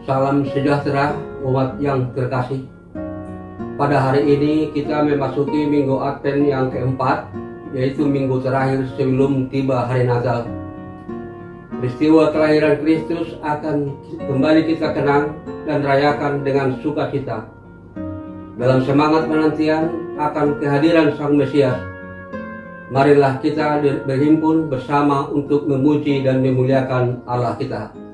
Salam sejahtera umat yang terkasih. Pada hari ini kita memasuki Minggu Advent yang keempat, yaitu minggu terakhir sebelum tiba hari Natal. Peristiwa kelahiran Kristus akan kembali kita kenang dan rayakan dengan sukacita. Dalam semangat penantian akan kehadiran Sang Mesias, marilah kita berhimpun bersama untuk memuji dan memuliakan Allah kita.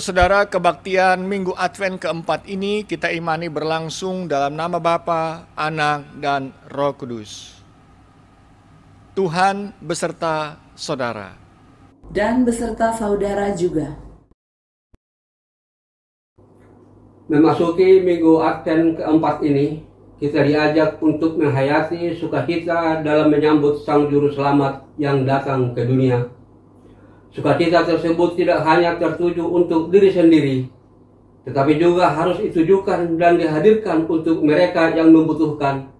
Saudara, kebaktian Minggu Advent keempat ini kita imani berlangsung dalam nama Bapa, Anak, dan Roh Kudus. Tuhan beserta saudara. Dan beserta saudara juga. Memasuki Minggu Advent keempat ini, kita diajak untuk menghayati sukacita dalam menyambut Sang Juru Selamat yang datang ke dunia. Sukacita tersebut tidak hanya tertuju untuk diri sendiri, tetapi juga harus ditujukan dan dihadirkan untuk mereka yang membutuhkan,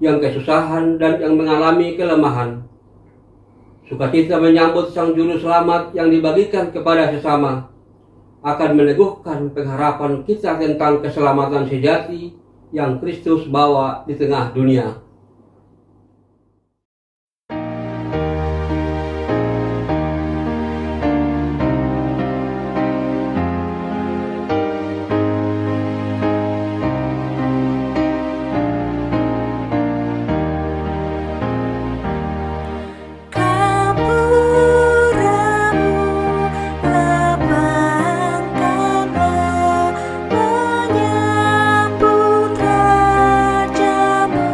yang kesusahan dan yang mengalami kelemahan. Sukacita menyambut Sang Juru Selamat yang dibagikan kepada sesama akan meneguhkan pengharapan kita tentang keselamatan sejati yang Kristus bawa di tengah dunia. Menyambut rajamu.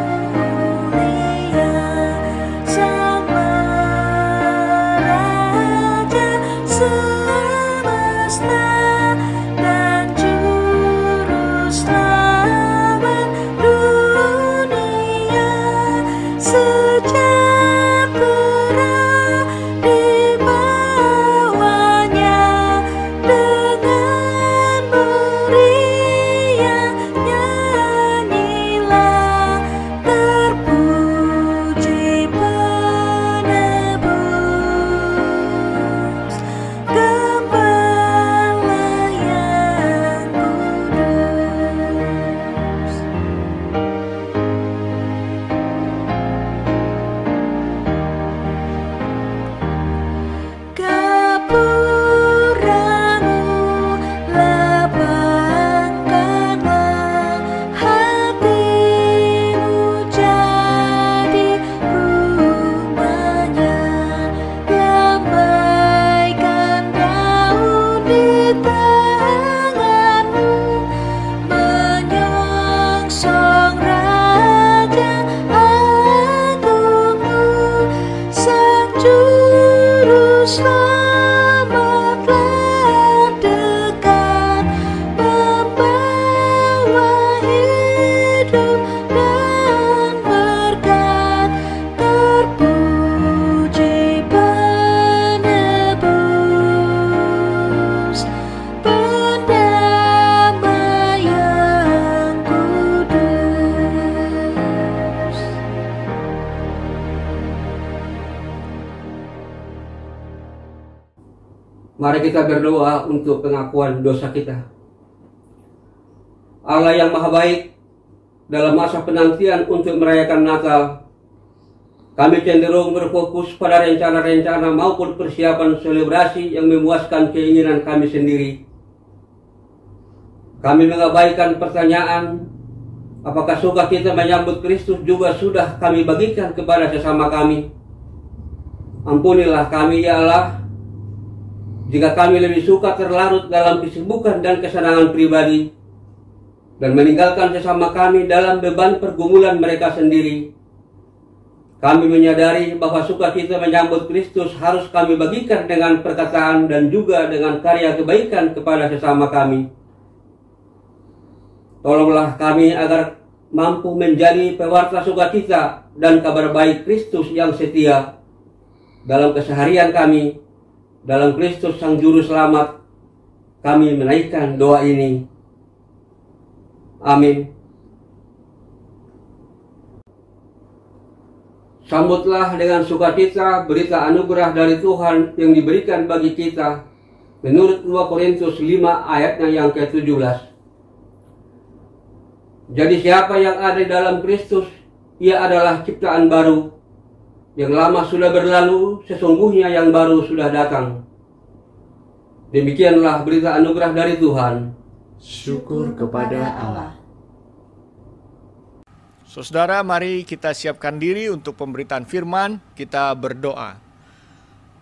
Mari kita berdoa untuk pengakuan dosa kita. Allah yang Maha Baik, dalam masa penantian untuk merayakan Natal, kami cenderung berfokus pada rencana-rencana maupun persiapan selebrasi yang memuaskan keinginan kami sendiri. Kami mengabaikan pertanyaan, apakah sukacita menyambut Kristus juga sudah kami bagikan kepada sesama kami? Ampunilah kami ya Allah, jika kami lebih suka terlarut dalam kesibukan dan kesenangan pribadi, dan meninggalkan sesama kami dalam beban pergumulan mereka sendiri. Kami menyadari bahwa sukacita menyambut Kristus harus kami bagikan dengan perkataan dan juga dengan karya kebaikan kepada sesama kami. Tolonglah kami agar mampu menjadi pewarta sukacita dan kabar baik Kristus yang setia dalam keseharian kami. Dalam Kristus Sang Juru Selamat, kami menaikkan doa ini. Amin. Sambutlah dengan sukacita berita anugerah dari Tuhan yang diberikan bagi kita menurut 2 Korintus 5 ayatnya yang ke-17. Jadi siapa yang ada di dalam Kristus, ia adalah ciptaan baru. Yang lama sudah berlalu, sesungguhnya yang baru sudah datang. Demikianlah berita anugerah dari Tuhan. Syukur kepada Allah. Saudara, mari kita siapkan diri untuk pemberitaan firman. Kita berdoa.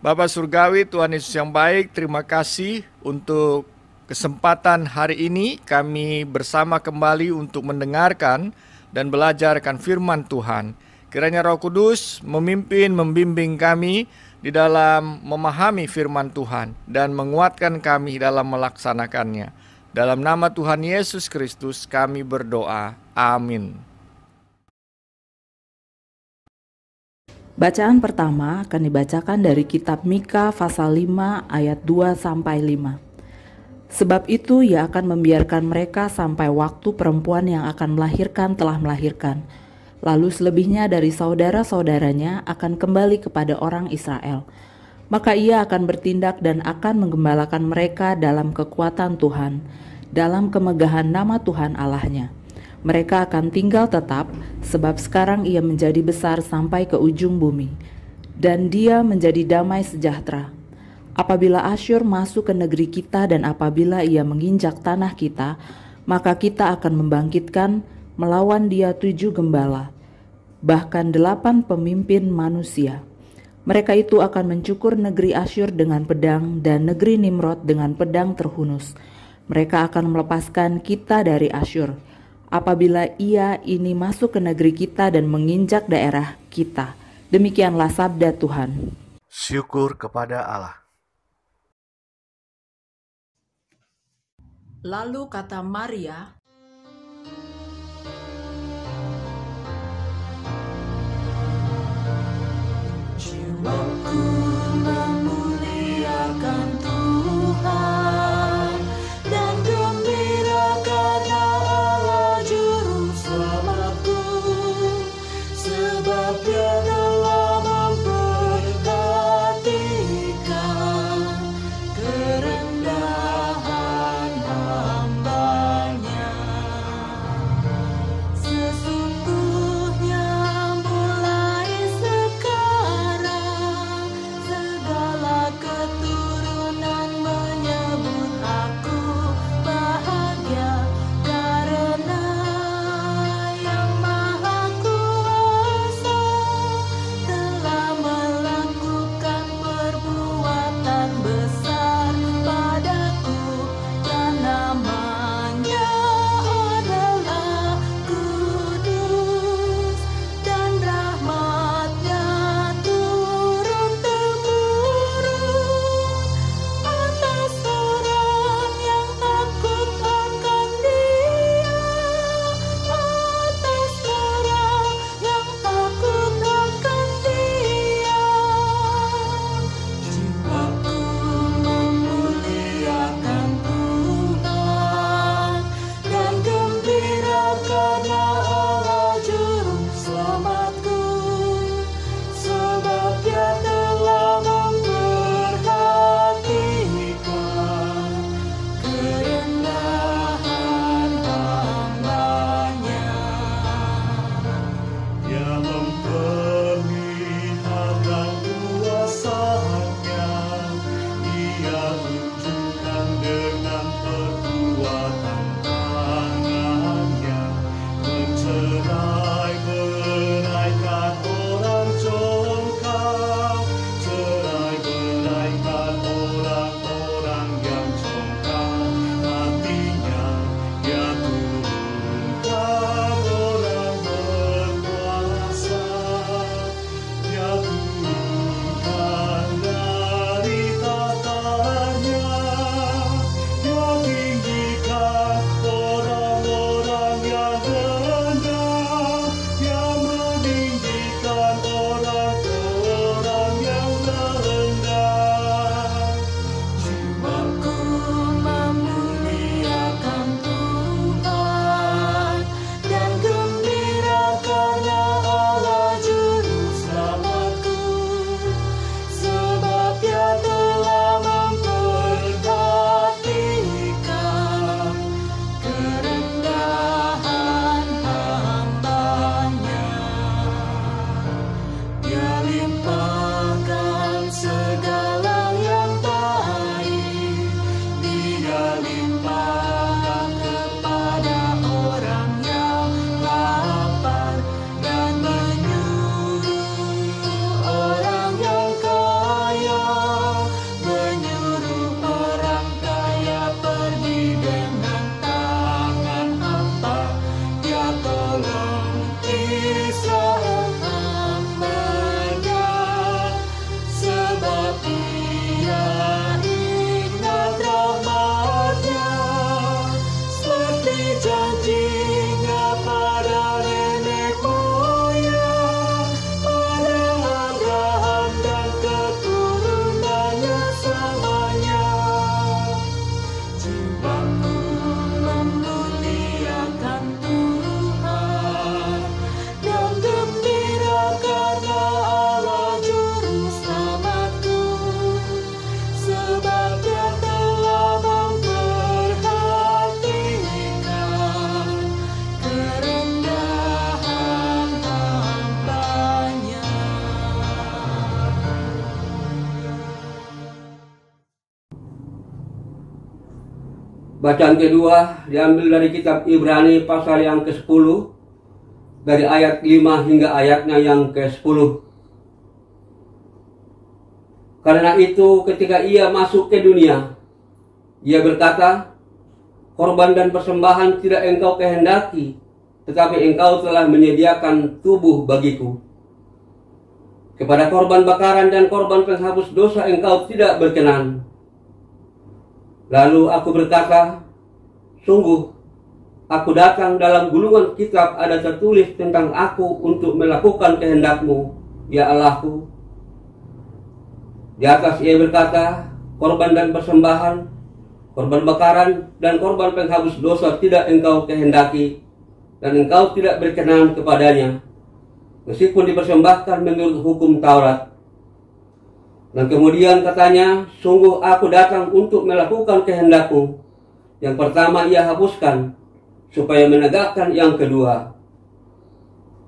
Bapa Surgawi, Tuhan Yesus yang baik, terima kasih untuk kesempatan hari ini kami bersama kembali untuk mendengarkan dan belajar akan firman Tuhan. Kiranya Roh Kudus memimpin, membimbing kami di dalam memahami firman Tuhan dan menguatkan kami dalam melaksanakannya. Dalam nama Tuhan Yesus Kristus kami berdoa. Amin. Bacaan pertama akan dibacakan dari kitab Mika pasal 5 ayat 2-5. Sebab itu ia akan membiarkan mereka sampai waktu perempuan yang akan melahirkan telah melahirkan. Lalu selebihnya dari saudara-saudaranya akan kembali kepada orang Israel. Maka ia akan bertindak dan akan menggembalakan mereka dalam kekuatan Tuhan, dalam kemegahan nama Tuhan Allahnya. Mereka akan tinggal tetap, sebab sekarang ia menjadi besar sampai ke ujung bumi, dan dia menjadi damai sejahtera. Apabila Asyur masuk ke negeri kita dan apabila ia menginjak tanah kita, maka kita akan membangkitkan melawan dia 7 gembala, bahkan 8 pemimpin manusia. Mereka itu akan mencukur negeri Asyur dengan pedang dan negeri Nimrod dengan pedang terhunus. Mereka akan melepaskan kita dari Asyur apabila ia ini masuk ke negeri kita dan menginjak daerah kita. Demikianlah sabda Tuhan. Syukur kepada Allah. Lalu kata Maria, jiwaku memuliakan Tuhan dan gembira karena Allah Juru Selamatku, sebab Dia telah memperhatikan kerendahan hamba-Nya. Sesungguhnya mulai sekarang segala keturunan menyebut aku bahagia, karena Yang Maha Kuasa Bacaan kedua diambil dari kitab Ibrani pasal yang ke-10 dari ayat 5 hingga ayatnya yang ke-10. Karena itu ketika ia masuk ke dunia, ia berkata, korban dan persembahan tidak engkau kehendaki, tetapi engkau telah menyediakan tubuh bagiku. Kepada korban bakaran dan korban penghapus dosa engkau tidak berkenan. Lalu aku berkata, sungguh, aku datang dalam gulungan kitab ada tertulis tentang aku untuk melakukan kehendak-Mu, ya Allahku. Di atas ia berkata, korban dan persembahan, korban bakaran dan korban penghapus dosa tidak engkau kehendaki, dan engkau tidak berkenan kepadanya, meskipun dipersembahkan menurut hukum Taurat. Dan kemudian katanya, sungguh aku datang untuk melakukan kehendak-Mu. Yang pertama ia hapuskan, supaya menegakkan yang kedua.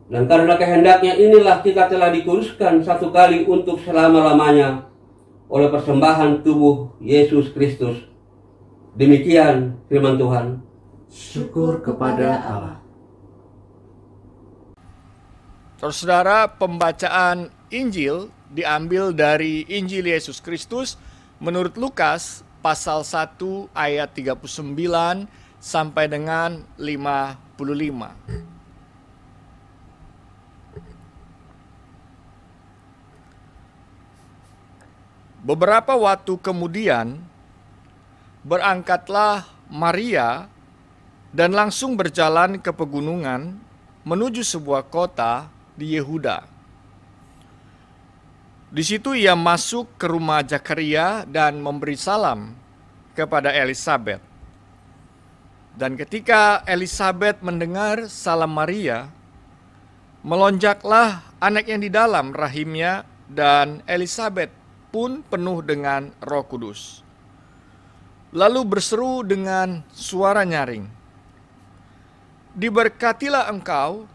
Dan karena kehendaknya inilah kita telah dikuduskan satu kali untuk selama-lamanya oleh persembahan tubuh Yesus Kristus. Demikian firman Tuhan. Syukur kepada Allah. Saudara, pembacaan Injil diambil dari Injil Yesus Kristus menurut Lukas pasal 1 ayat 39 sampai dengan 55. Beberapa waktu kemudian, berangkatlah Maria dan langsung berjalan ke pegunungan menuju sebuah kota di Yehuda. Di situ ia masuk ke rumah Zakaria dan memberi salam kepada Elisabet. Dan ketika Elisabet mendengar salam Maria, melonjaklah anak yang di dalam rahimnya, dan Elisabet pun penuh dengan Roh Kudus. Lalu berseru dengan suara nyaring, "Diberkatilah engkau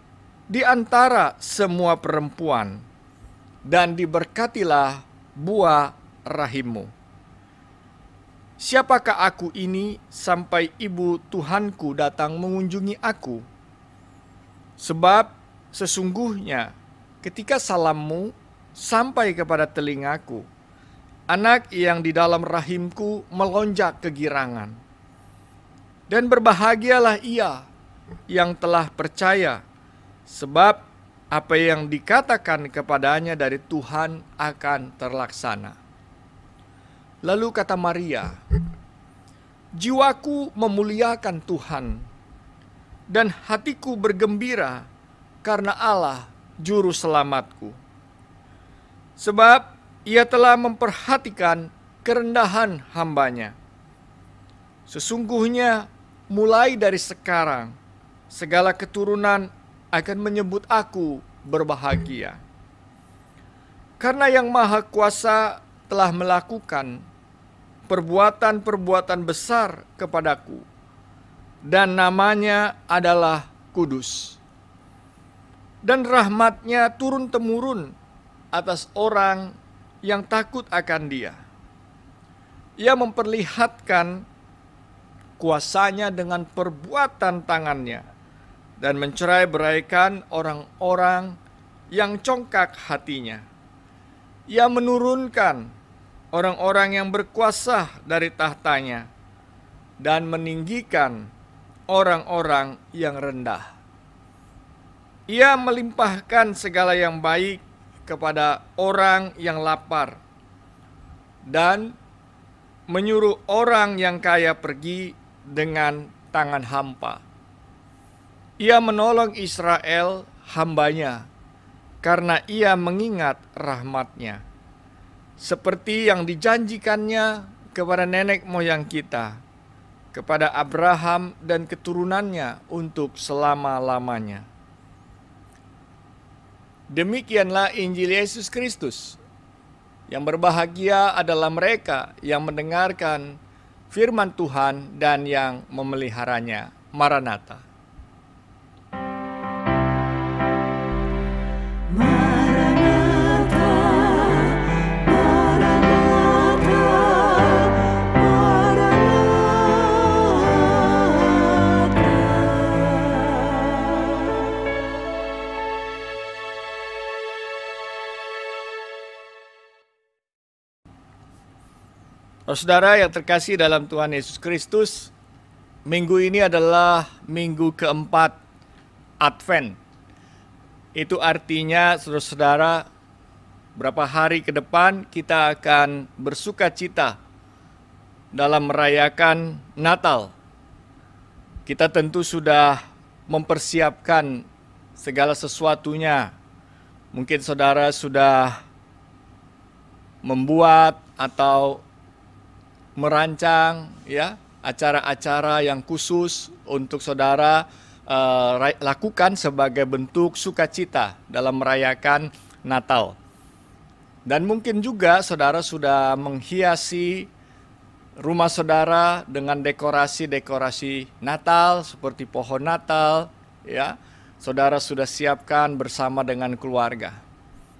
di antara semua perempuan, dan diberkatilah buah rahimmu. Siapakah aku ini sampai ibu Tuhanku datang mengunjungi aku? Sebab sesungguhnya ketika salammu sampai kepada telingaku, anak yang di dalam rahimku melonjak kegirangan. Dan berbahagialah ia yang telah percaya, sebab apa yang dikatakan kepadanya dari Tuhan akan terlaksana." Lalu kata Maria, "Jiwaku memuliakan Tuhan, dan hatiku bergembira karena Allah Juru Selamatku. Sebab Ia telah memperhatikan kerendahan hamba-Nya. Sesungguhnya mulai dari sekarang, segala keturunan akan menyebut aku berbahagia. Karena Yang Maha Kuasa telah melakukan perbuatan-perbuatan besar kepadaku, dan namanya adalah kudus. Dan rahmat-Nya turun-temurun atas orang yang takut akan Dia. Ia memperlihatkan kuasa-Nya dengan perbuatan tangan-Nya, dan mencerai-beraikan orang-orang yang congkak hatinya. Ia menurunkan orang-orang yang berkuasa dari tahtanya, dan meninggikan orang-orang yang rendah. Ia melimpahkan segala yang baik kepada orang yang lapar, dan menyuruh orang yang kaya pergi dengan tangan hampa. Ia menolong Israel hamba-Nya, karena Ia mengingat rahmat-Nya, seperti yang dijanjikan-Nya kepada nenek moyang kita, kepada Abraham dan keturunannya untuk selama-lamanya." Demikianlah Injil Yesus Kristus. Yang berbahagia adalah mereka yang mendengarkan firman Tuhan dan yang memeliharanya. Maranatha. Maranatha, Maranatha, Maranatha. Saudara yang terkasih dalam Tuhan Yesus Kristus, minggu ini adalah minggu keempat Advent. Itu artinya saudara-saudara, berapa hari ke depan kita akan bersuka cita dalam merayakan Natal. Kita tentu sudah mempersiapkan segala sesuatunya. Mungkin saudara sudah membuat atau merancang ya acara-acara yang khusus untuk saudara lakukan sebagai bentuk sukacita dalam merayakan Natal. Dan mungkin juga saudara sudah menghiasi rumah saudara dengan dekorasi-dekorasi Natal seperti pohon Natal ya. Saudara sudah siapkan bersama dengan keluarga.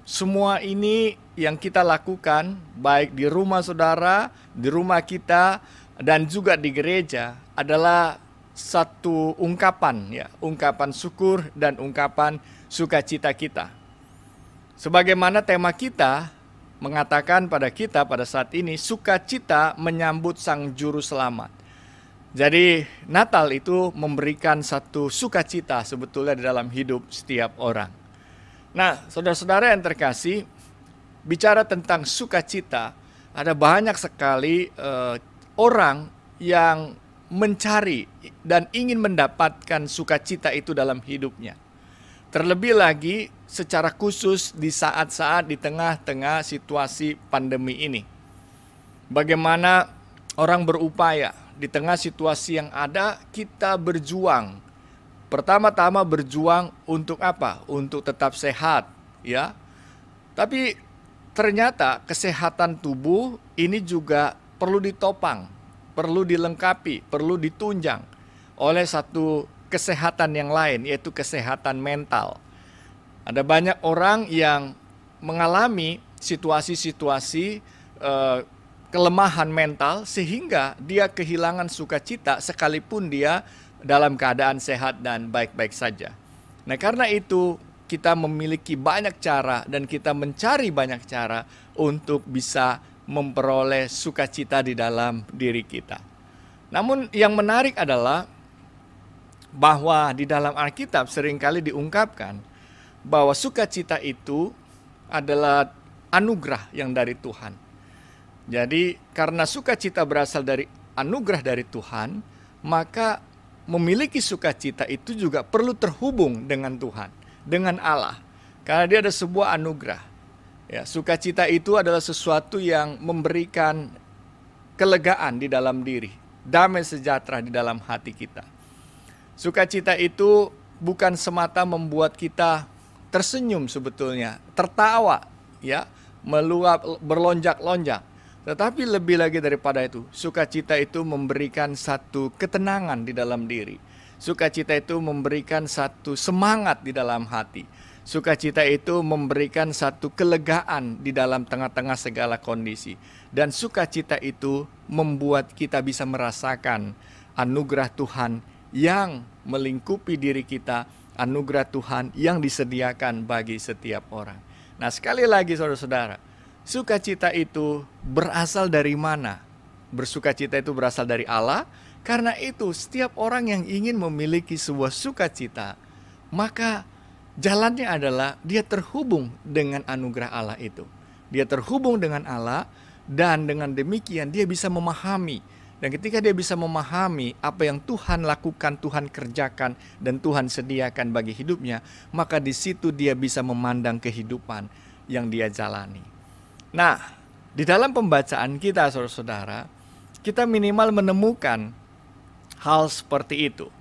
Semua ini yang kita lakukan baik di rumah saudara, di rumah kita, dan juga di gereja adalah satu ungkapan ya, ungkapan syukur dan ungkapan sukacita kita. Sebagaimana tema kita mengatakan pada kita pada saat ini, sukacita menyambut Sang Juru Selamat. Jadi Natal itu memberikan satu sukacita sebetulnya di dalam hidup setiap orang. Nah, saudara-saudara yang terkasih, bicara tentang sukacita, ada banyak sekali orang yang mencari dan ingin mendapatkan sukacita itu dalam hidupnya. Terlebih lagi secara khusus di saat-saat di tengah-tengah situasi pandemi ini. Bagaimana orang berupaya di tengah situasi yang ada, kita berjuang. Pertama-tama berjuang untuk apa? Untuk tetap sehat, ya. Tapi ternyata kesehatan tubuh ini juga perlu ditopang, perlu dilengkapi, perlu ditunjang oleh satu kesehatan yang lain, yaitu kesehatan mental. Ada banyak orang yang mengalami situasi-situasi kelemahan mental sehingga dia kehilangan sukacita sekalipun dia dalam keadaan sehat dan baik-baik saja. Nah, karena itu kita memiliki banyak cara dan kita mencari banyak cara untuk bisa memperoleh sukacita di dalam diri kita. Namun yang menarik adalah bahwa di dalam Alkitab seringkali diungkapkan bahwa sukacita itu adalah anugerah yang dari Tuhan. Jadi karena sukacita berasal dari anugerah dari Tuhan, maka memiliki sukacita itu juga perlu terhubung dengan Tuhan, dengan Allah. Karena dia ada sebuah anugerah. Ya, sukacita itu adalah sesuatu yang memberikan kelegaan di dalam diri, damai sejahtera di dalam hati kita. Sukacita itu bukan semata membuat kita tersenyum sebetulnya, tertawa, ya, meluap, berlonjak-lonjak. Tetapi lebih lagi daripada itu, sukacita itu memberikan satu ketenangan di dalam diri. Sukacita itu memberikan satu semangat di dalam hati. Sukacita itu memberikan satu kelegaan di dalam tengah-tengah segala kondisi. Dan sukacita itu membuat kita bisa merasakan anugerah Tuhan yang melingkupi diri kita, anugerah Tuhan yang disediakan bagi setiap orang. Nah, sekali lagi saudara-saudara, sukacita itu berasal dari mana? Bersukacita itu berasal dari Allah. Karena itu setiap orang yang ingin memiliki sebuah sukacita, maka jalannya adalah dia terhubung dengan anugerah Allah itu. Dia terhubung dengan Allah dan dengan demikian dia bisa memahami. Dan ketika dia bisa memahami apa yang Tuhan lakukan, Tuhan kerjakan, dan Tuhan sediakan bagi hidupnya, maka di situ dia bisa memandang kehidupan yang dia jalani. Nah, di dalam pembacaan kita saudara-saudara, kita minimal menemukan hal seperti itu.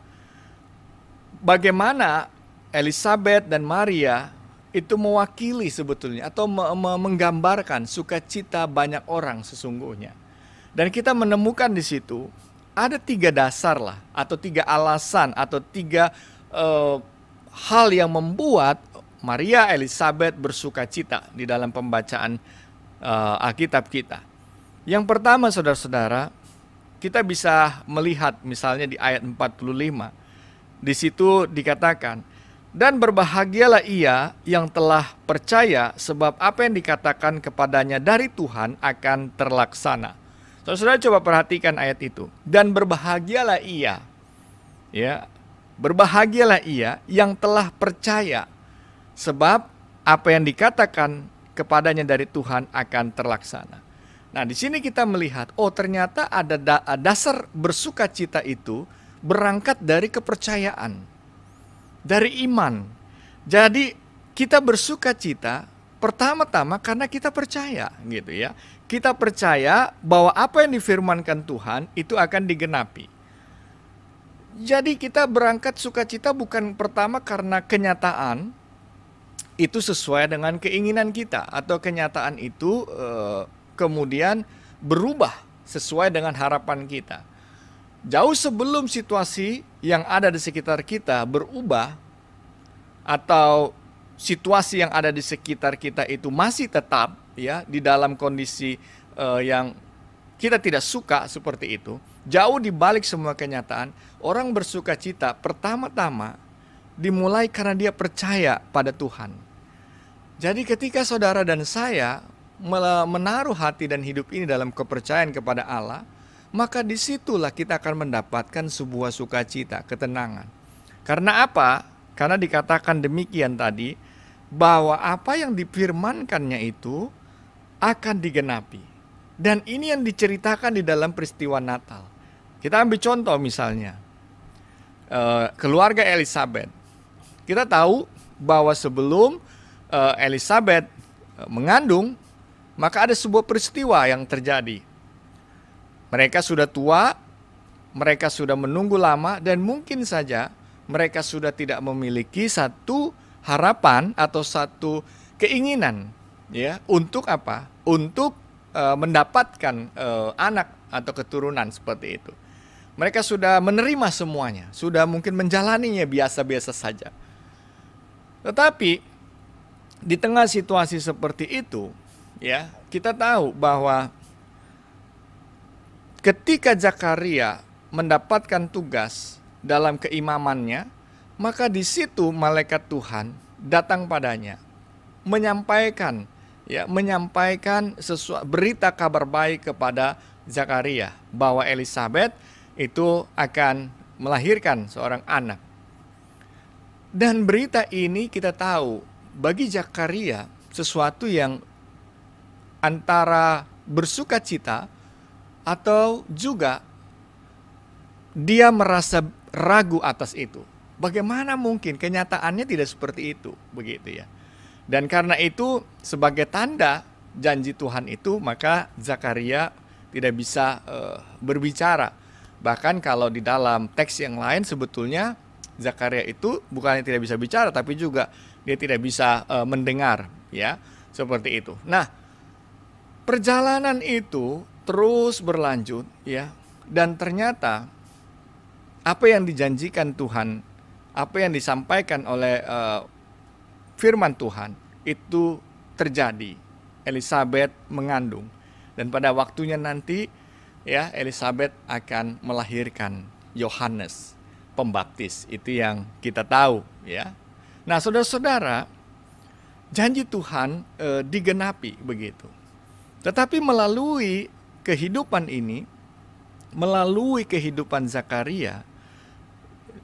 Bagaimana Elizabeth dan Maria itu mewakili sebetulnya atau menggambarkan sukacita banyak orang sesungguhnya. Dan kita menemukan di situ ada 3 dasar lah, atau 3 alasan, atau 3 hal yang membuat Maria Elizabeth bersukacita di dalam pembacaan Alkitab kita. Yang pertama saudara-saudara, kita bisa melihat misalnya di ayat 45. Di situ dikatakan, dan berbahagialah ia yang telah percaya sebab apa yang dikatakan kepadanya dari Tuhan akan terlaksana. Saudara coba perhatikan ayat itu. Dan berbahagialah ia, ya, berbahagialah ia yang telah percaya, sebab apa yang dikatakan kepadanya dari Tuhan akan terlaksana. Nah, di sini kita melihat, oh ternyata ada dasar bersukacita itu berangkat dari kepercayaan, dari iman. Jadi kita bersukacita pertama-tama karena kita percaya, gitu ya. Kita percaya bahwa apa yang difirmankan Tuhan itu akan digenapi. Jadi kita berangkat sukacita bukan pertama karena kenyataan itu sesuai dengan keinginan kita, atau kenyataan itu kemudian berubah sesuai dengan harapan kita. Jauh sebelum situasi yang ada di sekitar kita berubah, atau situasi yang ada di sekitar kita itu masih tetap ya di dalam kondisi yang kita tidak suka seperti itu, jauh di balik semua kenyataan, orang bersukacita pertama-tama dimulai karena dia percaya pada Tuhan. Jadi ketika saudara dan saya menaruh hati dan hidup ini dalam kepercayaan kepada Allah, maka disitulah kita akan mendapatkan sebuah sukacita, ketenangan. Karena apa? Karena dikatakan demikian tadi, bahwa apa yang difirmankannya itu akan digenapi. Dan ini yang diceritakan di dalam peristiwa Natal. Kita ambil contoh misalnya, keluarga Elizabeth. Kita tahu bahwa sebelum Elizabeth mengandung, maka ada sebuah peristiwa yang terjadi. Mereka sudah tua, mereka sudah menunggu lama, dan mungkin saja mereka sudah tidak memiliki satu harapan atau satu keinginan, ya, untuk apa? Untuk mendapatkan anak atau keturunan seperti itu. Mereka sudah menerima semuanya, sudah mungkin menjalaninya biasa-biasa saja. Tetapi di tengah situasi seperti itu, ya, kita tahu bahwa ketika Zakaria mendapatkan tugas dalam keimamannya, maka di situ malaikat Tuhan datang padanya, menyampaikan sesuatu berita kabar baik kepada Zakaria bahwa Elizabeth itu akan melahirkan seorang anak. Dan berita ini kita tahu bagi Zakaria sesuatu yang antara bersukacita atau juga dia merasa ragu atas itu. Bagaimana mungkin kenyataannya tidak seperti itu, begitu ya. Dan karena itu sebagai tanda janji Tuhan itu, maka Zakaria tidak bisa berbicara. Bahkan kalau di dalam teks yang lain sebetulnya Zakaria itu bukannya tidak bisa bicara, tapi juga dia tidak bisa mendengar, ya, seperti itu. Nah, perjalanan itu terus berlanjut, ya, dan ternyata apa yang dijanjikan Tuhan, apa yang disampaikan oleh firman Tuhan itu terjadi. Elizabeth mengandung, dan pada waktunya nanti, ya, Elizabeth akan melahirkan Yohanes Pembaptis. Itu yang kita tahu, ya. Nah, saudara-saudara, janji Tuhan digenapi begitu. Tetapi melalui kehidupan ini, melalui kehidupan Zakaria,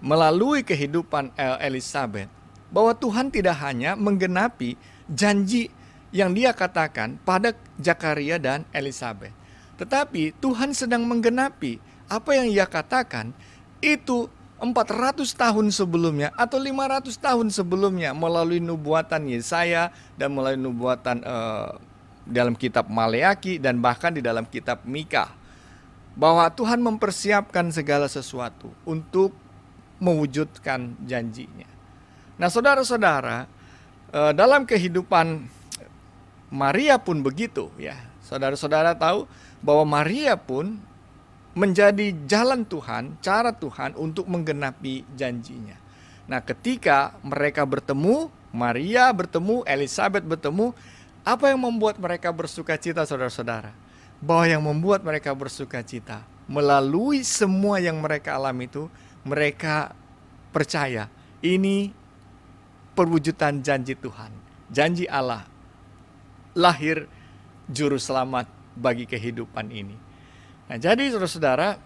melalui kehidupan Elizabeth, bahwa Tuhan tidak hanya menggenapi janji yang dia katakan pada Zakaria dan Elizabeth, tetapi Tuhan sedang menggenapi apa yang ia katakan itu 400 tahun sebelumnya atau 500 tahun sebelumnya melalui nubuatan Yesaya dan melalui nubuatan dalam kitab Maleaki dan bahkan di dalam kitab Mika, bahwa Tuhan mempersiapkan segala sesuatu untuk mewujudkan janjinya. Nah, saudara-saudara, dalam kehidupan Maria pun begitu, ya. Saudara-saudara tahu bahwa Maria pun menjadi jalan Tuhan, cara Tuhan untuk menggenapi janjinya. Nah, ketika mereka bertemu, Maria bertemu, Elizabeth bertemu, apa yang membuat mereka bersukacita, saudara-saudara? Bahwa yang membuat mereka bersukacita, melalui semua yang mereka alami itu, mereka percaya ini perwujudan janji Tuhan, janji Allah, lahir juru selamat bagi kehidupan ini. Nah, jadi saudara-saudara,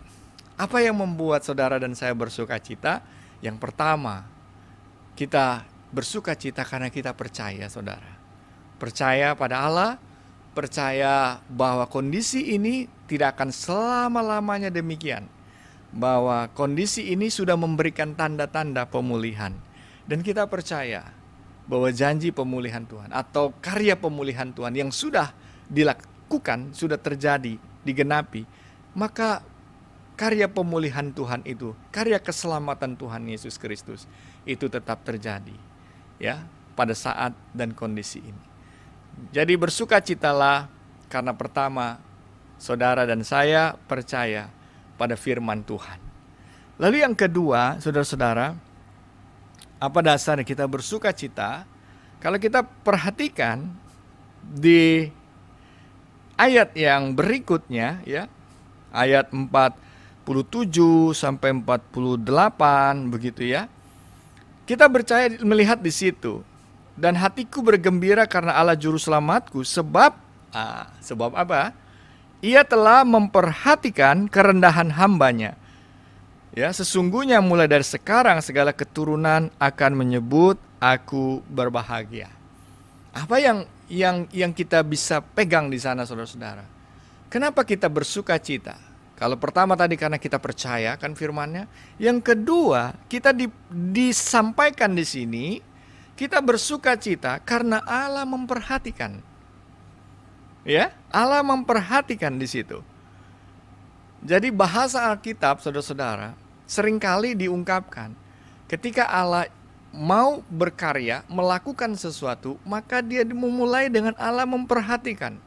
apa yang membuat saudara dan saya bersuka cita? Yang pertama, kita bersuka cita karena kita percaya, saudara. Percaya pada Allah, percaya bahwa kondisi ini tidak akan selama-lamanya demikian. Bahwa kondisi ini sudah memberikan tanda-tanda pemulihan. Dan kita percaya bahwa janji pemulihan Tuhan atau karya pemulihan Tuhan yang sudah dilakukan, sudah terjadi, digenapi, maka karya pemulihan Tuhan itu, karya keselamatan Tuhan Yesus Kristus itu tetap terjadi ya pada saat dan kondisi ini. Jadi bersukacitalah karena pertama saudara dan saya percaya pada firman Tuhan. Lalu yang kedua, saudara-saudara, apa dasarnya kita bersukacita? Kalau kita perhatikan di ayat yang berikutnya ya, ayat 47 sampai 48 begitu ya. Kita percaya melihat di situ. Dan hatiku bergembira karena Allah juru selamatku, sebab apa? Ia telah memperhatikan kerendahan hambanya. Ya, sesungguhnya mulai dari sekarang segala keturunan akan menyebut aku berbahagia. Apa yang kita bisa pegang di sana, saudara-saudara? Kenapa kita bersuka cita? Kalau pertama tadi karena kita percaya kan firman-Nya. Yang kedua, kita disampaikan di sini, kita bersuka cita karena Allah memperhatikan. Ya, Allah memperhatikan di situ. Jadi bahasa Alkitab, saudara-saudara, seringkali diungkapkan ketika Allah mau berkarya, melakukan sesuatu, maka dia memulai dengan Allah memperhatikan.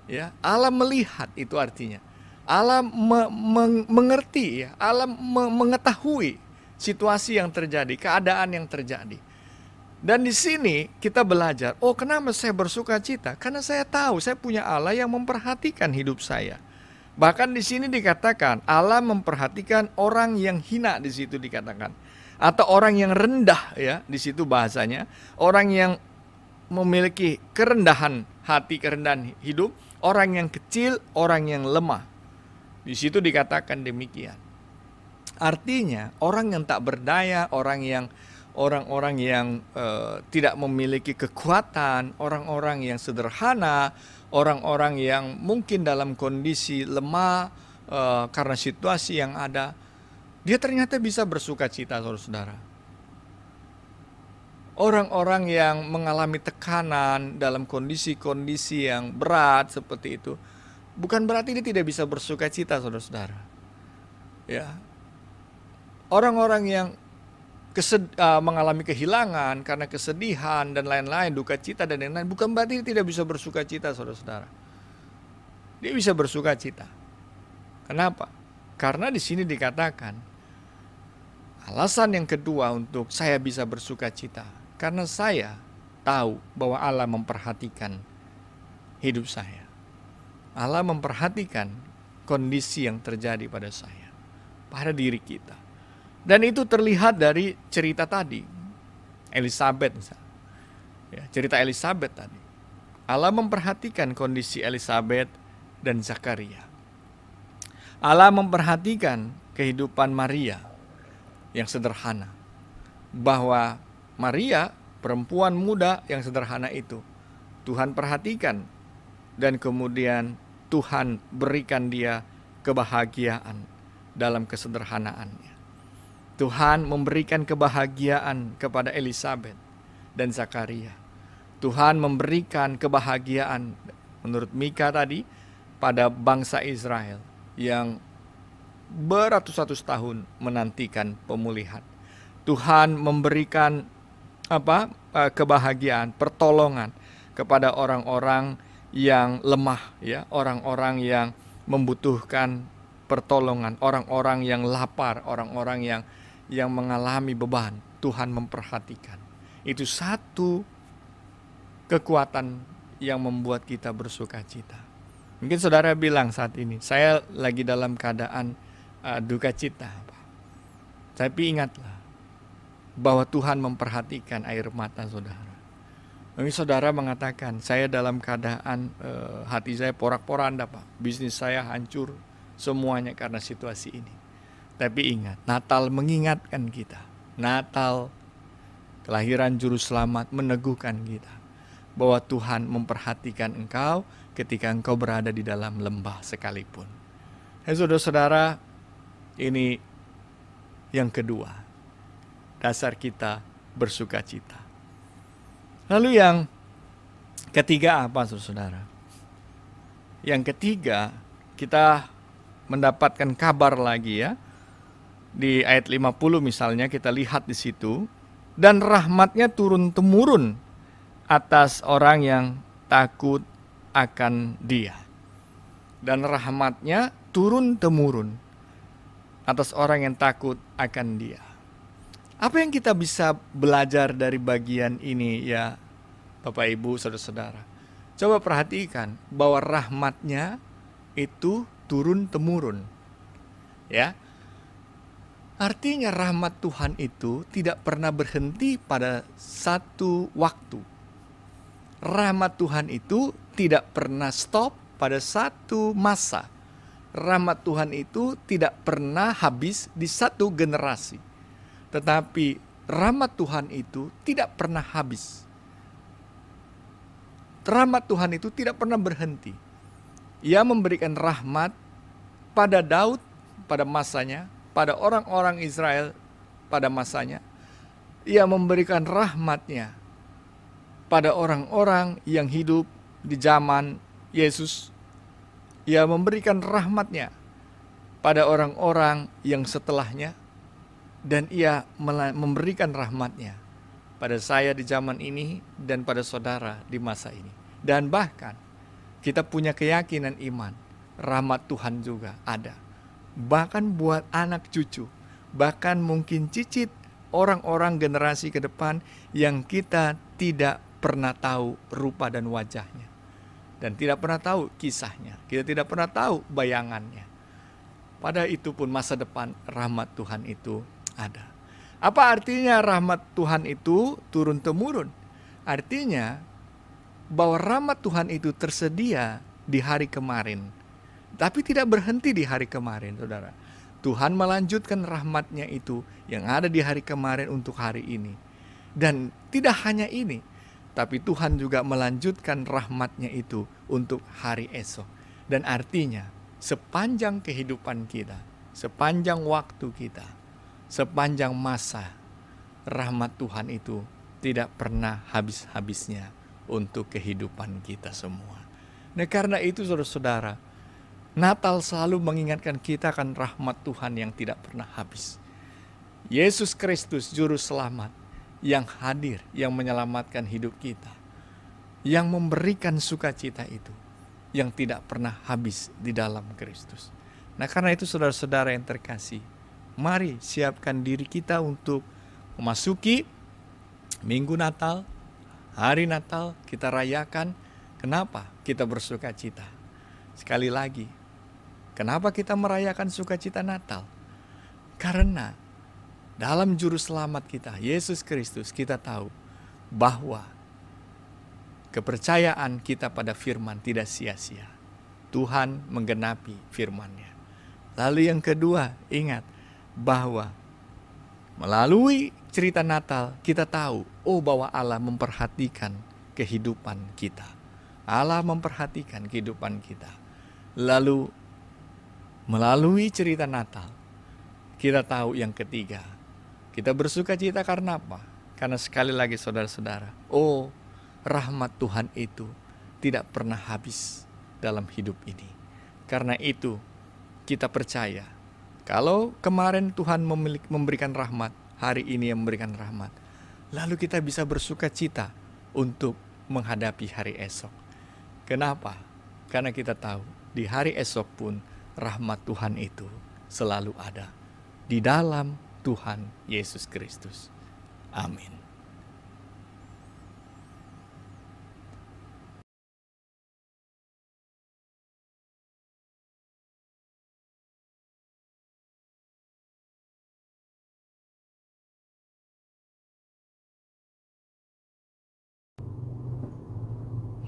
Ya, Allah melihat, itu artinya. Allah mengerti, ya, Allah mengetahui situasi yang terjadi, keadaan yang terjadi. Dan di sini kita belajar, oh kenapa saya bersuka cita? Karena saya tahu saya punya Allah yang memperhatikan hidup saya. Bahkan di sini dikatakan Allah memperhatikan orang yang hina, di situ dikatakan, atau orang yang rendah ya, di situ bahasanya, orang yang memiliki kerendahan hati, kerendahan hidup, orang yang kecil, orang yang lemah. Di situ dikatakan demikian. Artinya orang yang tak berdaya, orang-orang yang tidak memiliki kekuatan, orang-orang yang sederhana, orang-orang yang mungkin dalam kondisi lemah karena situasi yang ada, dia ternyata bisa bersuka cita, saudara-saudara. Orang-orang yang mengalami tekanan dalam kondisi-kondisi yang berat seperti itu, bukan berarti dia tidak bisa bersuka cita, saudara-saudara. Ya, orang-orang yang mengalami kehilangan karena kesedihan dan lain-lain, duka cita dan lain-lain, bukan berarti dia tidak bisa bersuka cita, saudara-saudara. Dia bisa bersuka cita. Kenapa? Karena di sini dikatakan alasan yang kedua untuk saya bisa bersuka cita, karena saya tahu bahwa Allah memperhatikan hidup saya. Allah memperhatikan kondisi yang terjadi pada saya, pada diri kita. Dan itu terlihat dari cerita tadi, Elizabeth misalnya. Ya, cerita Elizabeth tadi. Allah memperhatikan kondisi Elizabeth dan Zakaria. Allah memperhatikan kehidupan Maria yang sederhana. Bahwa Maria, perempuan muda yang sederhana itu, Tuhan perhatikan. Dan kemudian Tuhan berikan dia kebahagiaan dalam kesederhanaannya. Tuhan memberikan kebahagiaan kepada Elizabeth dan Zakaria. Tuhan memberikan kebahagiaan menurut Mika tadi pada bangsa Israel yang beratus-ratus tahun menantikan pemulihan. Tuhan memberikan kebahagiaan, pertolongan kepada orang-orang yang lemah, ya, orang-orang yang membutuhkan pertolongan, orang-orang yang lapar, orang-orang yang mengalami beban. Tuhan memperhatikan. Itu satu kekuatan yang membuat kita bersuka cita. Mungkin saudara bilang saat ini, saya lagi dalam keadaan duka cita. Tapi ingatlah bahwa Tuhan memperhatikan air mata saudara. Mungkin saudara mengatakan, saya dalam keadaan hati saya porak-poranda, Pak. Bisnis saya hancur, semuanya karena situasi ini. Tapi ingat, Natal mengingatkan kita. Natal, kelahiran Juru Selamat meneguhkan kita bahwa Tuhan memperhatikan engkau ketika engkau berada di dalam lembah sekalipun. Saudara-saudara, ini yang kedua, dasar kita bersukacita. Lalu yang ketiga apa, saudara? Yang ketiga, kita mendapatkan kabar lagi ya. Di ayat 50 misalnya kita lihat di situ, dan rahmatnya turun-temurun atas orang yang takut akan Dia. Dan rahmatnya turun-temurun atas orang yang takut akan Dia. Apa yang kita bisa belajar dari bagian ini ya Bapak Ibu saudara-saudara? Coba perhatikan bahwa rahmatnya itu turun-temurun. Ya. Artinya rahmat Tuhan itu tidak pernah berhenti pada satu waktu. Rahmat Tuhan itu tidak pernah stop pada satu masa. Rahmat Tuhan itu tidak pernah habis di satu generasi. Tetapi rahmat Tuhan itu tidak pernah habis. Rahmat Tuhan itu tidak pernah berhenti. Ia memberikan rahmat pada Daud pada masanya, pada orang-orang Israel pada masanya. Ia memberikan rahmatnya pada orang-orang yang hidup di zaman Yesus. Ia memberikan rahmatnya pada orang-orang yang setelahnya. Dan ia memberikan rahmatnya pada saya di zaman ini dan pada saudara di masa ini. Dan bahkan kita punya keyakinan iman, rahmat Tuhan juga ada. Bahkan buat anak cucu, bahkan mungkin cicit orang-orang generasi ke depan yang kita tidak pernah tahu rupa dan wajahnya. Dan tidak pernah tahu kisahnya, kita tidak pernah tahu bayangannya. Pada itu pun masa depan rahmat Tuhan itu ada. Apa artinya rahmat Tuhan itu turun-temurun? Artinya bahwa rahmat Tuhan itu tersedia di hari kemarin, tapi tidak berhenti di hari kemarin, saudara. Tuhan melanjutkan rahmatnya itu yang ada di hari kemarin untuk hari ini. Dan tidak hanya ini, tapi Tuhan juga melanjutkan rahmatnya itu untuk hari esok. Dan artinya sepanjang kehidupan kita, sepanjang waktu kita, sepanjang masa, rahmat Tuhan itu tidak pernah habis-habisnya untuk kehidupan kita semua. Nah karena itu saudara-saudara, Natal selalu mengingatkan kita akan rahmat Tuhan yang tidak pernah habis. Yesus Kristus Juru Selamat yang hadir, yang menyelamatkan hidup kita, yang memberikan sukacita itu, yang tidak pernah habis di dalam Kristus. Nah karena itu saudara-saudara yang terkasih, mari siapkan diri kita untuk memasuki Minggu Natal, hari Natal kita rayakan. Kenapa kita bersukacita? Sekali lagi, kenapa kita merayakan sukacita Natal? Karena dalam Juru Selamat kita, Yesus Kristus, kita tahu bahwa kepercayaan kita pada firman tidak sia-sia. Tuhan menggenapi firman-Nya. Lalu yang kedua, ingat bahwa melalui cerita Natal kita tahu, bahwa Allah memperhatikan kehidupan kita. Allah memperhatikan kehidupan kita. Lalu melalui cerita Natal kita tahu yang ketiga, kita bersukacita karena apa? Karena sekali lagi saudara-saudara, rahmat Tuhan itu tidak pernah habis dalam hidup ini. Karena itu kita percaya, kalau kemarin Tuhan memberikan rahmat, hari ini yang memberikan rahmat, lalu kita bisa bersukacita untuk menghadapi hari esok. Kenapa? Karena kita tahu di hari esok pun rahmat Tuhan itu selalu ada di dalam Tuhan Yesus Kristus. Amin.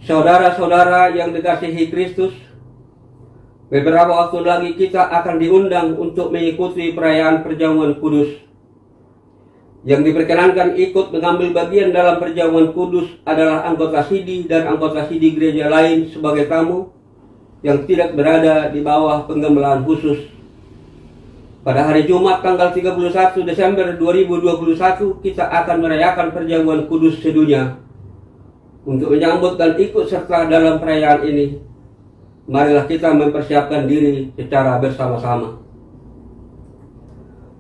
Saudara-saudara yang dikasihi Kristus, Beberapa waktu lagi kita akan diundang untuk mengikuti perayaan perjamuan kudus. Yang diperkenankan ikut mengambil bagian dalam perjamuan kudus adalah anggota sidi dan anggota sidi gereja lain sebagai tamu yang tidak berada di bawah penggembalaan khusus. Pada hari Jumat tanggal 31 Desember 2021 kita akan merayakan perjamuan kudus sedunia. Untuk menyambut dan ikut serta dalam perayaan ini, marilah kita mempersiapkan diri secara bersama-sama.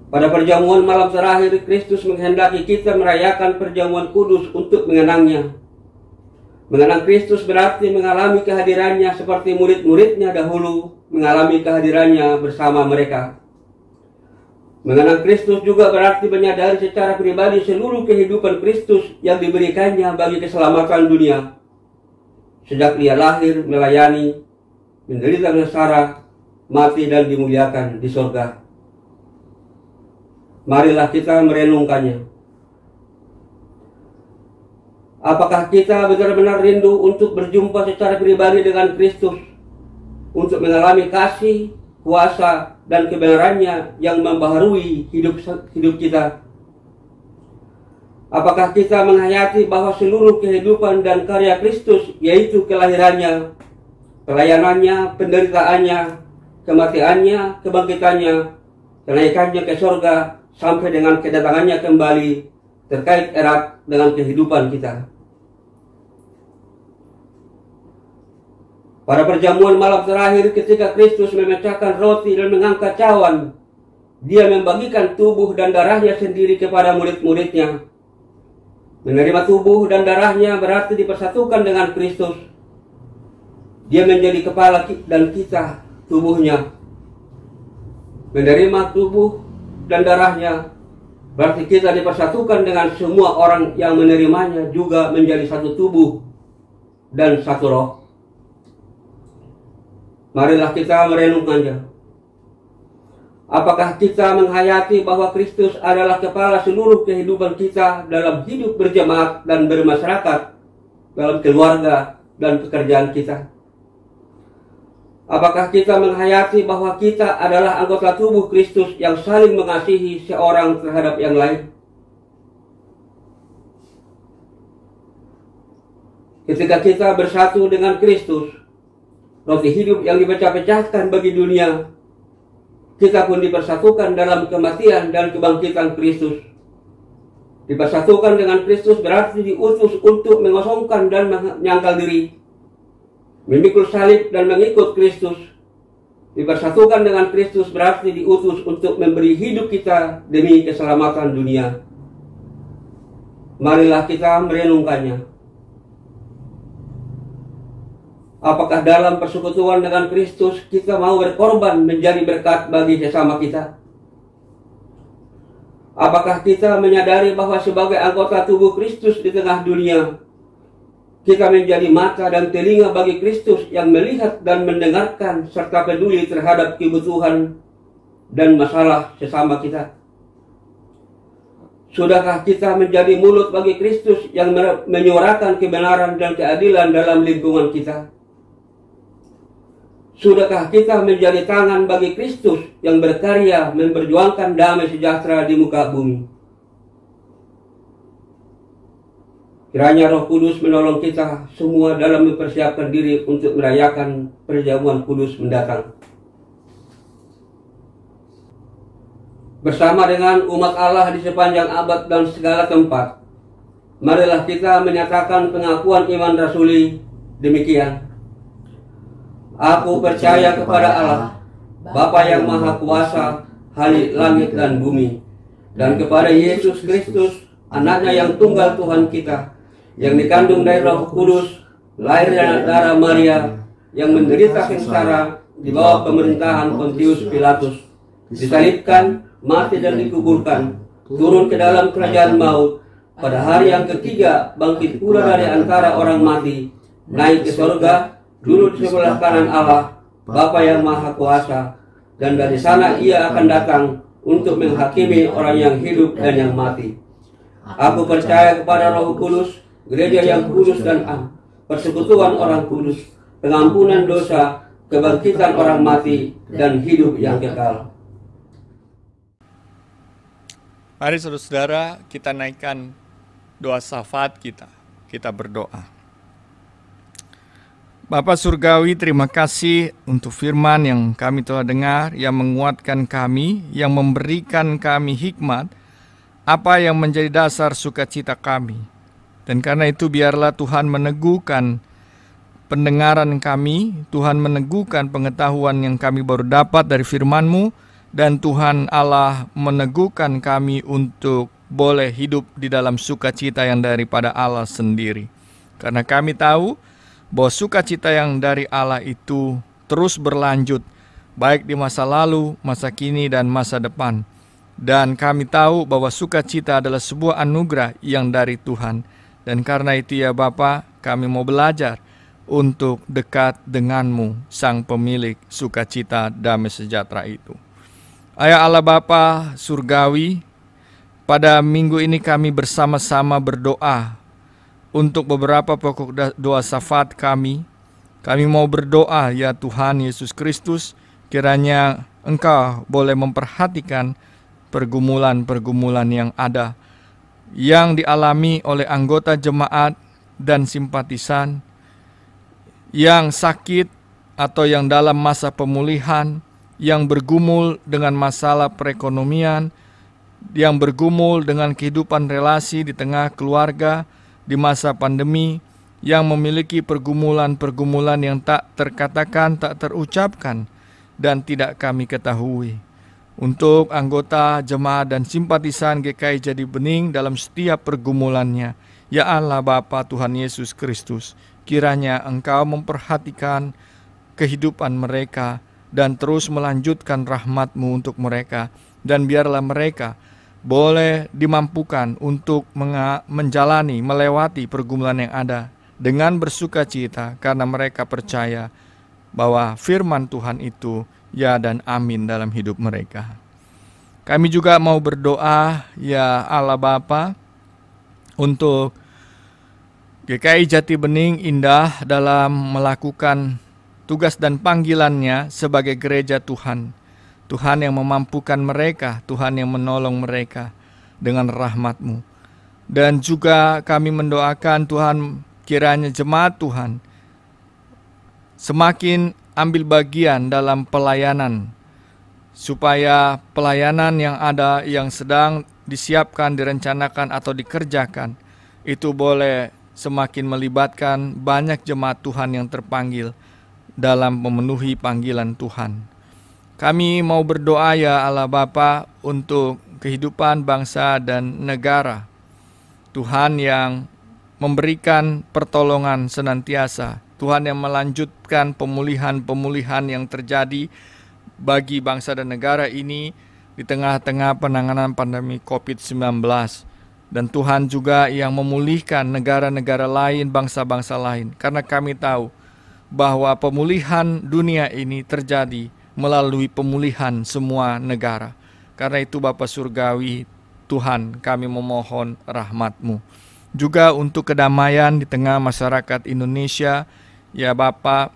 Pada perjamuan malam terakhir, Kristus menghendaki kita merayakan perjamuan kudus untuk mengenangnya. Mengenang Kristus berarti mengalami kehadirannya seperti murid-muridnya dahulu mengalami kehadirannya bersama mereka. Mengenang Kristus juga berarti menyadari secara pribadi seluruh kehidupan Kristus yang diberikannya bagi keselamatan dunia. Sejak Dia lahir, melayani, menderita sengsara, mati dan dimuliakan di surga. Marilah kita merenungkannya. Apakah kita benar-benar rindu untuk berjumpa secara pribadi dengan Kristus, untuk mengalami kasih, kuasa, dan kebenarannya yang membaharui hidup kita? Apakah kita menghayati bahwa seluruh kehidupan dan karya Kristus, yaitu kelahirannya, pelayanannya, penderitaannya, kematiannya, kebangkitannya, kenaikannya ke surga, sampai dengan kedatangannya kembali, terkait erat dengan kehidupan kita? Pada perjamuan malam terakhir ketika Kristus memecahkan roti dan mengangkat cawan, Dia membagikan tubuh dan darahnya sendiri kepada murid-muridnya. Menerima tubuh dan darahnya berarti dipersatukan dengan Kristus. Dia menjadi kepala dan kita tubuhnya. Menerima tubuh dan darahnya berarti kita dipersatukan dengan semua orang yang menerimanya juga menjadi satu tubuh dan satu roh. Marilah kita merenungkannya. Apakah kita menghayati bahwa Kristus adalah kepala seluruh kehidupan kita dalam hidup berjemaat dan bermasyarakat, dalam keluarga dan pekerjaan kita? Apakah kita menghayati bahwa kita adalah anggota tubuh Kristus yang saling mengasihi seorang terhadap yang lain? Ketika kita bersatu dengan Kristus, roti hidup yang dipecah-pecahkan bagi dunia, kita pun dipersatukan dalam kematian dan kebangkitan Kristus. Dipersatukan dengan Kristus berarti diutus untuk mengosongkan dan menyangkal diri, memikul salib dan mengikut Kristus. Dipersatukan dengan Kristus berarti diutus untuk memberi hidup kita demi keselamatan dunia. Marilah kita merenungkannya. Apakah dalam persekutuan dengan Kristus kita mau berkorban menjadi berkat bagi sesama kita? Apakah kita menyadari bahwa sebagai anggota tubuh Kristus di tengah dunia, kita menjadi mata dan telinga bagi Kristus yang melihat dan mendengarkan serta peduli terhadap kebutuhan dan masalah sesama kita? Sudahkah kita menjadi mulut bagi Kristus yang menyuarakan kebenaran dan keadilan dalam lingkungan kita? Sudahkah kita menjadi tangan bagi Kristus yang berkarya memperjuangkan damai sejahtera di muka bumi? Kiranya Roh Kudus menolong kita semua dalam mempersiapkan diri untuk merayakan perjamuan kudus mendatang. Bersama dengan umat Allah di sepanjang abad dan segala tempat, marilah kita menyatakan pengakuan iman rasuli demikian. Aku percaya kepada Allah, Bapa yang Maha Kuasa, Khalik langit dan bumi, dan kepada Yesus Kristus, Anaknya yang tunggal Tuhan kita, yang dikandung dari Roh Kudus, lahir dari darah Maria, yang menderita sengsara di bawah pemerintahan Pontius Pilatus, disalibkan, mati dan dikuburkan, turun ke dalam kerajaan maut, pada hari yang ketiga bangkit pula dari antara orang mati, naik ke surga, duduk di sebelah kanan Allah, Bapa yang Maha Kuasa, dan dari sana Ia akan datang untuk menghakimi orang yang hidup dan yang mati. Aku percaya kepada Roh Kudus, gereja yang kudus dan am, persekutuan orang kudus, pengampunan dosa, kebangkitan orang mati, dan hidup yang kekal. Mari saudara-saudara, kita naikkan doa syafaat kita. Kita berdoa. Bapa Surgawi, terima kasih untuk firman yang kami telah dengar, yang menguatkan kami, yang memberikan kami hikmat, apa yang menjadi dasar sukacita kami. Dan karena itu biarlah Tuhan meneguhkan pendengaran kami, Tuhan meneguhkan pengetahuan yang kami baru dapat dari firman-Mu, dan Tuhan Allah meneguhkan kami untuk boleh hidup di dalam sukacita yang daripada Allah sendiri. Karena kami tahu bahwa sukacita yang dari Allah itu terus berlanjut, baik di masa lalu, masa kini, dan masa depan. Dan kami tahu bahwa sukacita adalah sebuah anugerah yang dari Tuhan. Dan karena itu ya Bapa, kami mau belajar untuk dekat dengan-Mu, Sang Pemilik sukacita damai sejahtera itu. Ayah Allah Bapa Surgawi, pada minggu ini kami bersama-sama berdoa untuk beberapa pokok doa syafaat kami. Kami mau berdoa ya Tuhan Yesus Kristus, kiranya Engkau boleh memperhatikan pergumulan-pergumulan yang ada, yang dialami oleh anggota jemaat dan simpatisan, yang sakit atau yang dalam masa pemulihan, yang bergumul dengan masalah perekonomian, yang bergumul dengan kehidupan relasi di tengah keluarga di masa pandemi, yang memiliki pergumulan-pergumulan yang tak terkatakan, tak terucapkan, dan tidak kami ketahui. Untuk anggota jemaat dan simpatisan GKI Jadi Bening dalam setiap pergumulannya, ya Allah Bapa Tuhan Yesus Kristus, kiranya Engkau memperhatikan kehidupan mereka dan terus melanjutkan rahmat-Mu untuk mereka. Dan biarlah mereka boleh dimampukan untuk menjalani, melewati pergumulan yang ada dengan bersuka cita, karena mereka percaya bahwa firman Tuhan itu ya dan amin dalam hidup mereka. Kami juga mau berdoa ya Allah Bapa untuk GKI Jati Bening Indah dalam melakukan tugas dan panggilannya sebagai gereja Tuhan. Tuhan yang memampukan mereka, Tuhan yang menolong mereka dengan rahmat-Mu. Dan juga kami mendoakan Tuhan, kiranya jemaat Tuhan semakin ambil bagian dalam pelayanan, supaya pelayanan yang ada, yang sedang disiapkan, direncanakan atau dikerjakan, itu boleh semakin melibatkan banyak jemaat Tuhan yang terpanggil dalam memenuhi panggilan Tuhan. Kami mau berdoa ya Allah Bapa untuk kehidupan bangsa dan negara. Tuhan yang memberikan pertolongan senantiasa, Tuhan yang melanjutkan pemulihan-pemulihan yang terjadi bagi bangsa dan negara ini di tengah-tengah penanganan pandemi COVID-19. Dan Tuhan juga yang memulihkan negara-negara lain, bangsa-bangsa lain. Karena kami tahu bahwa pemulihan dunia ini terjadi melalui pemulihan semua negara. Karena itu Bapa Surgawi, Tuhan, kami memohon rahmat-Mu. Juga untuk kedamaian di tengah masyarakat Indonesia, ya Bapa,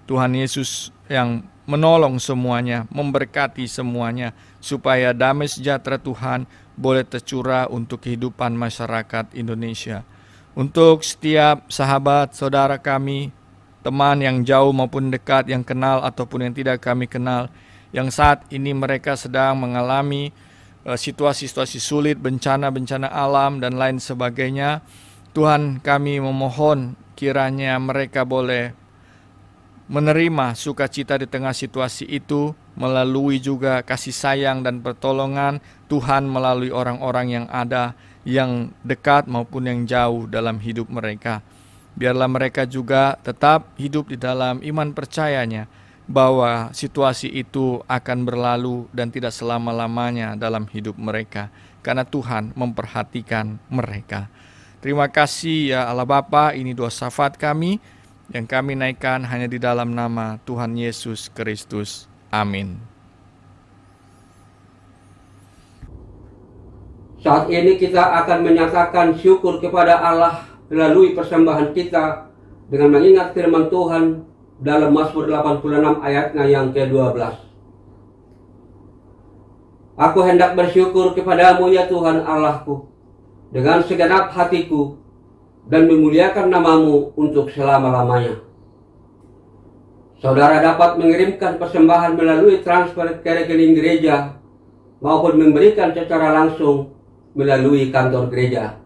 Tuhan Yesus yang menolong semuanya, memberkati semuanya, supaya damai sejahtera Tuhan boleh tercurah untuk kehidupan masyarakat Indonesia. Untuk setiap sahabat, saudara kami, teman yang jauh maupun dekat, yang kenal ataupun yang tidak kami kenal, yang saat ini mereka sedang mengalami situasi-situasi sulit, bencana-bencana alam dan lain sebagainya. Tuhan, kami memohon kiranya mereka boleh menerima sukacita di tengah situasi itu, melalui juga kasih sayang dan pertolongan Tuhan melalui orang-orang yang ada, yang dekat maupun yang jauh dalam hidup mereka. Biarlah mereka juga tetap hidup di dalam iman percayanya bahwa situasi itu akan berlalu dan tidak selama-lamanya dalam hidup mereka, karena Tuhan memperhatikan mereka. Terima kasih ya Allah Bapa, ini doa syafaat kami yang kami naikkan hanya di dalam nama Tuhan Yesus Kristus. Amin. Saat ini kita akan menyatakan syukur kepada Allah melalui persembahan kita dengan mengingat firman Tuhan dalam Mazmur 86 ayatnya yang ke-12. Aku hendak bersyukur kepadamu ya Tuhan Allahku dengan segenap hatiku dan memuliakan namamu untuk selama-lamanya. Saudara dapat mengirimkan persembahan melalui transfer ke rekening gereja maupun memberikan secara langsung melalui kantor gereja.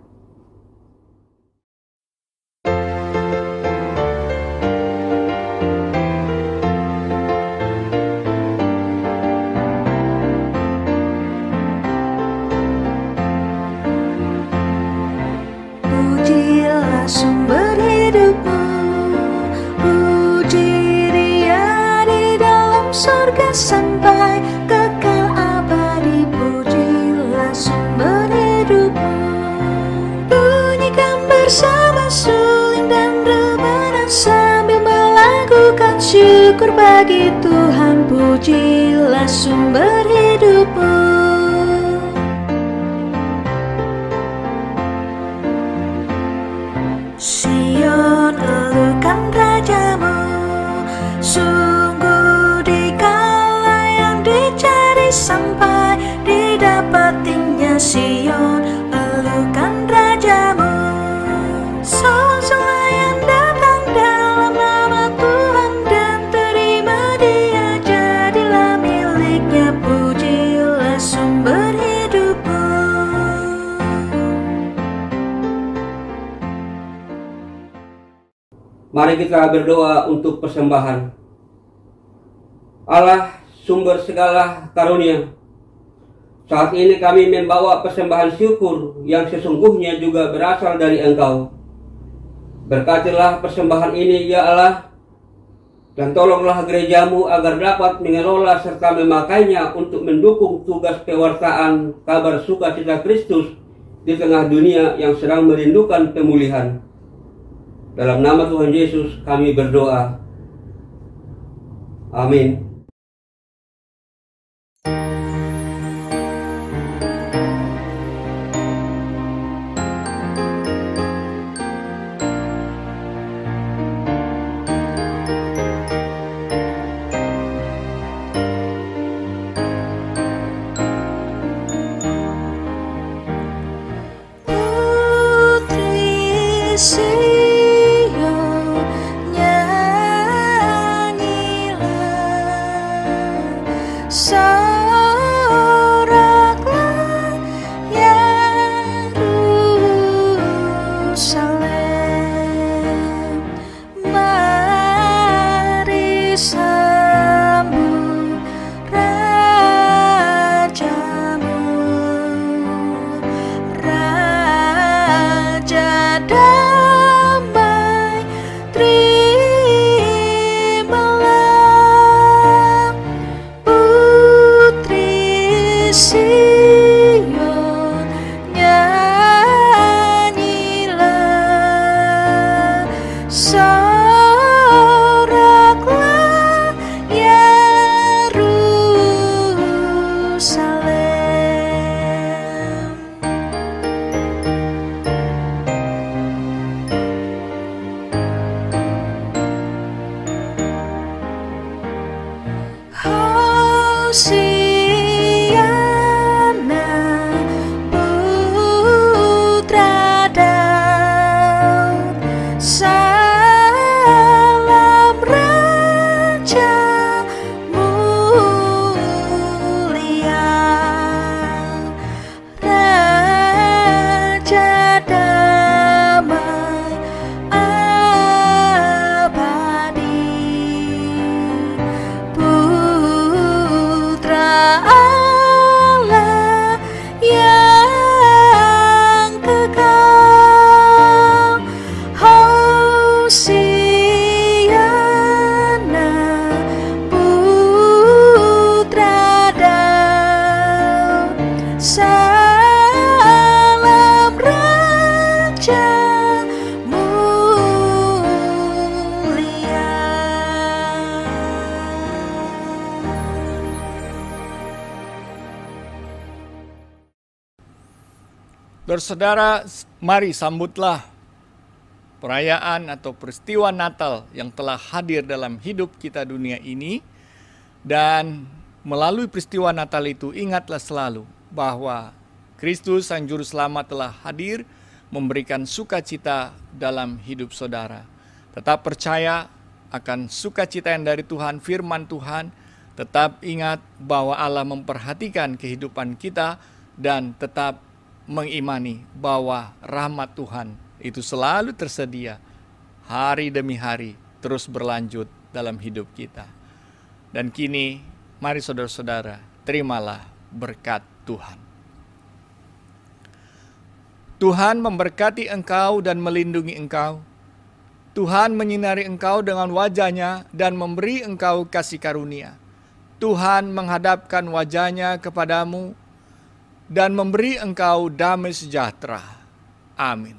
Pujilah sumber hidupmu, puji Dia di dalam surga sampai kekal abadi. Pujilah sumber hidupmu, bunyikan bersama suling dan rebana sambil melakukan syukur bagi Tuhan. Pujilah sumber hidupmu. Sion, elukan rajamu, sungguh dikala yang dicari sampai didapatinya. Sion, elukan rajamu, sosolah yang datang dalam nama Tuhan dan terima Dia jadilah miliknya. Pujilah sumber hidupmu. Mari kita berdoa untuk persembahan. Allah, sumber segala karunia, saat ini kami membawa persembahan syukur yang sesungguhnya juga berasal dari Engkau. Berkatilah persembahan ini ya Allah, dan tolonglah gerejamu agar dapat mengelola serta memakainya untuk mendukung tugas pewartaan kabar sukacita Kristus di tengah dunia yang sedang merindukan pemulihan. Dalam nama Tuhan Yesus kami berdoa. Amin. Putri Sion, nyanyilah, soraklah Yerusalem. Mari sambut Rajamu, Raja damai, terimalah. Putri Sion, nyanyilah, soraklah Yerusalem. Hosiana, putra Daud, salam Raja mulia, Raja damai abadi. Putra Allah yang kekal. Hosiana, putra Daud, salam Raja mulia. Saudara, mari sambutlah perayaan atau peristiwa Natal yang telah hadir dalam hidup kita dunia ini. Dan melalui peristiwa Natal itu, ingatlah selalu bahwa Kristus Sang Juru Selamat telah hadir memberikan sukacita dalam hidup saudara. Tetap percaya akan sukacita yang dari Tuhan, firman Tuhan. Tetap ingat bahwa Allah memperhatikan kehidupan kita dan tetap mengimani bahwa rahmat Tuhan itu selalu tersedia hari demi hari, terus berlanjut dalam hidup kita. Dan kini, mari saudara-saudara, terimalah berkat Tuhan. Tuhan memberkati engkau dan melindungi engkau. Tuhan menyinari engkau dengan wajah-Nya dan memberi engkau kasih karunia. Tuhan menghadapkan wajah-Nya kepadamu dan memberi engkau damai sejahtera. Amin.